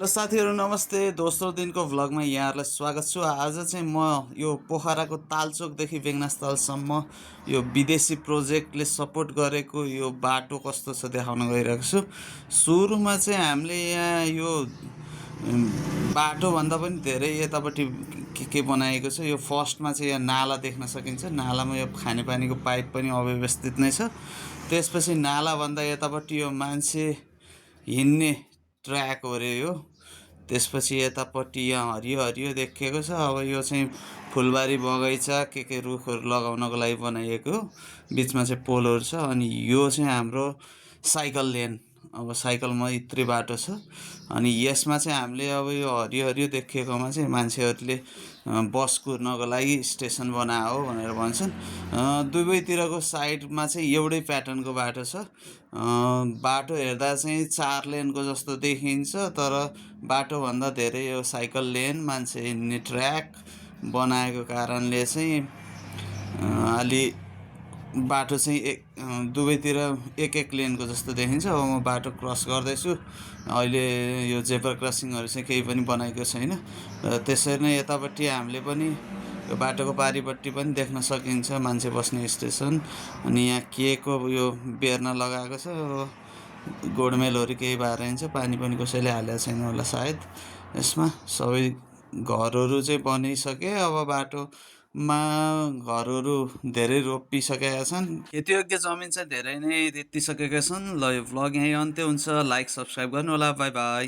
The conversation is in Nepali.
हेलो साथीहरू नमस्ते। दोस्रो दिनको भ्लगमा यहाँहरूलाई स्वागत छु। आज चाहिँ म यो पोखराको तालचोकदेखि बेगनास्थलसम्म यो विदेशी प्रोजेक्टले सपोर्ट गरेको यो बाटो कस्तो छ देखाउन गइरहेको छु। सुरुमा चाहिँ हामीले यहाँ यो बाटोभन्दा पनि धेरै यतापट्टि के बनाएको छ। यो फर्स्टमा चाहिँ यहाँ नाला देख्न सकिन्छ। नालामा यो खानेपानीको पाइप पनि अव्यवस्थित नै छ। त्यसपछि नालाभन्दा यतापट्टि यो मान्छे हिँड्ने ट्र्याक हो रे यो। त्यसपछि यतापट्टि यहाँ हरियो हरियो देखिएको छ। अब यो चाहिँ फुलबारी बगैँचा के रुखहरू लगाउनको लागि बनाइएको। बिचमा चाहिँ पोलहरू छ। अनि यो चाहिँ हाम्रो साइकल लेन। अब साइकल मैत्री बाटो छ। अनि यसमा चाहिँ हामीले अब यो हरियो हरियो देखिएकोमा चाहिँ मान्छेहरूले बस कुर्नको लागि स्टेसन बनायो भनेर भन्छन्। दुवैतिरको साइडमा चाहिँ एउटै प्याटर्नको बाटो छ। बाटो हेर्दा चाहिँ 4 लेनको जस्तो देखिन्छ, तर बाटोभन्दा धेरै यो साइकल लेन मान्छे हिँड्ने ट्र्याक बनाएको कारणले चाहिँ अलि बाटो चाहिँ दुवैतिर एक एक लेनको जस्तो देखिन्छ। अब म बाटो क्रस गर्दैछु। अहिले यो जेब्रा क्रसिङहरू चाहिँ केही पनि बनाएको छैन। त्यसरी नै यतापट्टि हामीले पनि यो बाटोको पारिपट्टि पनि देख्न सकिन्छ मान्छे बस्ने स्टेसन। अनि यहाँ के को यो बेर्न लगाएको छ। गोडमेलहरू केही भएर हिँड्छ। पानी पनि कसैले हालेको छैन होला सायद। यसमा सबै घरहरू चाहिँ बनिसके। अब बाटोमा घरहरू धेरै रोपिसकेका छन्। खेतीयोग्य जमिन चाहिँ धेरै नै त्यतिसकेका छन्। ल यो भ्लग यहीँ अन्त्य हुन्छ। लाइक सब्सक्राइब गर्नु होला। By by.